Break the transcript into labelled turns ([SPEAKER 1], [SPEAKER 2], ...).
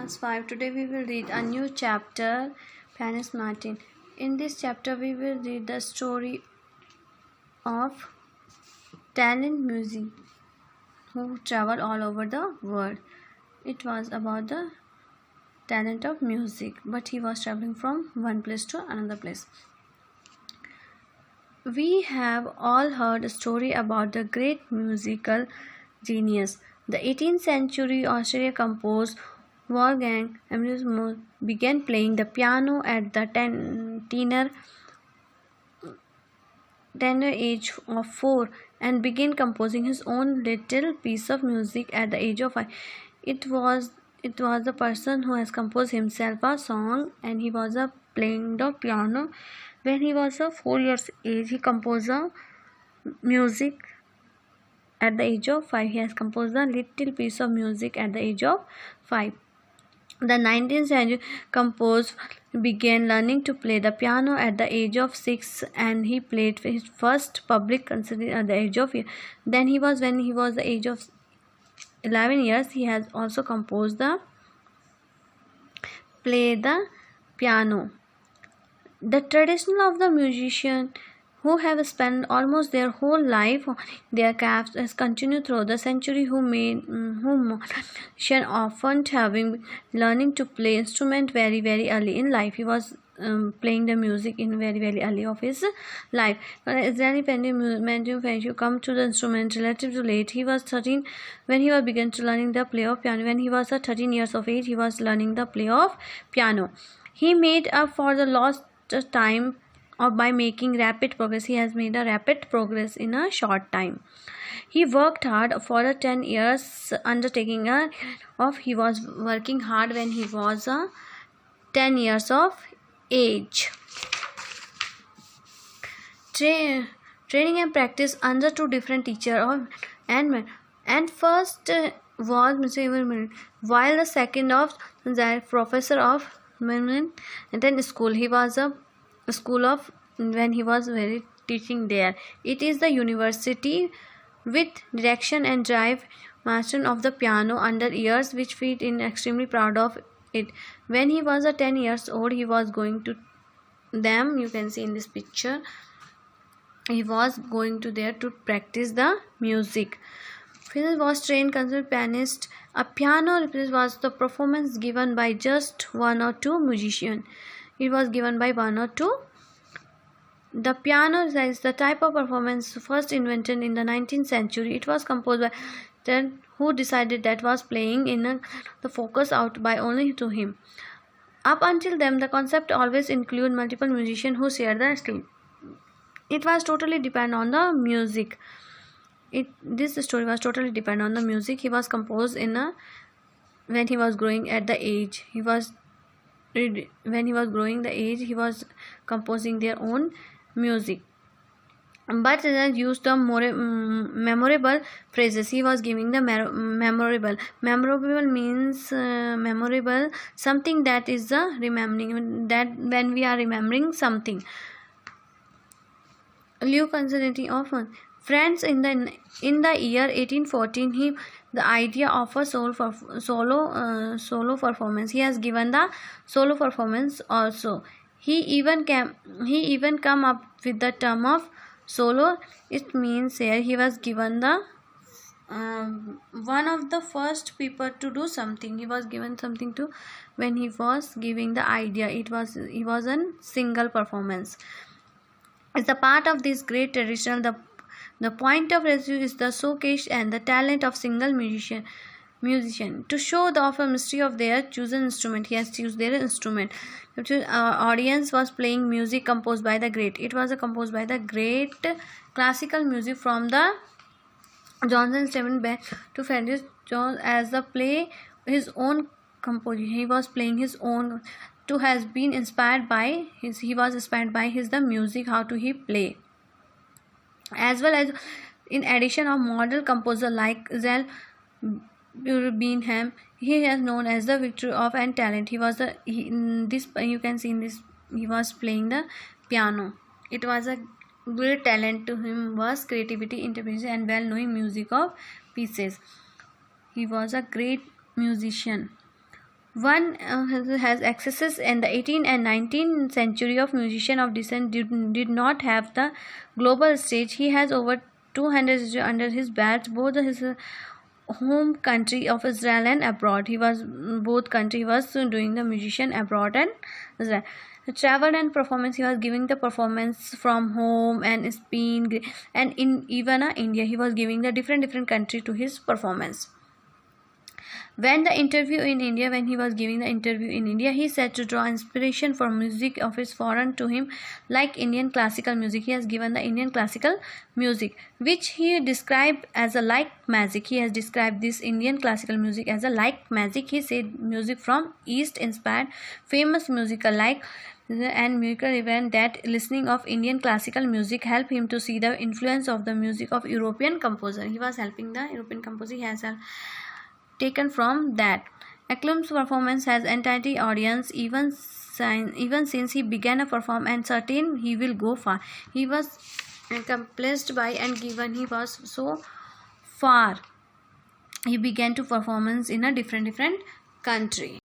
[SPEAKER 1] Class 5. Today we will read a new chapter, Panis Martin. In this chapter we will read the story of talent music who traveled all over the world. It was about the talent of music, but he was traveling from one place to another place. We have all heard a story about the great musical genius. The 18th century Australia composer Wolfgang Amadeus Mozart began playing the piano at the tender age of 4 and began composing his own little piece of music at the age of 5. It was the person who has composed himself a song, and he was playing the piano when he was 4 years age. He composed music at the age of 5. He has composed a little piece of music at the age of 5. The 19th century composer began learning to play the piano at the age of 6, and he played his first public concert at the age of 8. Then when he was the age of 11 years, he has also composed play the piano. The tradition of the musician who have spent almost their whole life on their crafts has continued through the century, whom musician often having learning to play instrument very early in life. He was playing the music in very early of his life. Israeli when you come to the instrument relatively late. He was 13 when he was began to learning the play of piano. When he was 13 years of age, he was learning the play of piano. He made up for the lost time or by making rapid progress. He has made a rapid progress in a short time. He worked hard for 10 years undertaking he was working hard when he was 10 years of age. Training and practice under 2 different teachers and first was Mr. Ivan, while the second of the professor of and then school. He was a school of when he was very teaching there. It is the university with direction and drive master of the piano under years, which we in extremely proud of it. When he was 10 years old, he was going to them. You can see in this picture. He was going to there to practice the music. Phil was trained concert pianist. A piano was the performance given by just 1 or 2 musicians. It was given by 1 or 2. The piano is the type of performance first invented in the 19th century. It was composed by then who decided that was playing in the focus out by only to him. Up until then, the concept always include multiple musicians who share the stage. It was totally depend on the music. This story was totally depend on the music. He was composed when he was growing at the age. When he was growing the age, he was composing their own music, but they used the more memorable phrases. He was giving the memorable means memorable, something that is remembering, that when we are remembering something. Leo considering often friends in the year 1814, the idea of a solo performance. He has given the solo performance also. He even come up with the term of solo. It means here he was given the one of the first people to do something. He was given something to when he was giving the idea. He was a single performance. It's a part of this great tradition. The point of review is the showcase and the talent of single musician to show the often mystery of their chosen instrument. He has chosen their instrument. The audience was playing music composed by the great. It was composed by the great classical music from the Johnson Stephen Bell to Frederick Jones as the play his own composition. He was playing his own to has been inspired by his. He was inspired by the music. How to he play, as well as in addition of model composer like Zell Bingham. He is known as the victor of and talent. He was you can see in this, he was playing the piano. It was a great talent to him was creativity, interpretation and well knowing music of pieces. He was a great musician. One has accesses in the 18th and 19th century of musician of descent did not have the global stage. He has over 200 under his belt, both his home country of Israel and abroad. He was doing the musician abroad and Israel. Travel and performance. He was giving the performance from home and Spain and in even India. He was giving the different country to his performance. When he was giving the interview in India, he said to draw inspiration for music of his foreign to him, like Indian classical music. He has given the Indian classical music, which he described as a like magic. He has described this Indian classical music as a like magic. He said music from East inspired famous musical like and musical event that listening of Indian classical music helped him to see the influence of the music of European composer. He was helping the European composer. He has taken from that. Eklund's performance has entirety audience even since he began a perform and certain he will go far. He was accomplished by and given he was so far. He began to performance in a different country.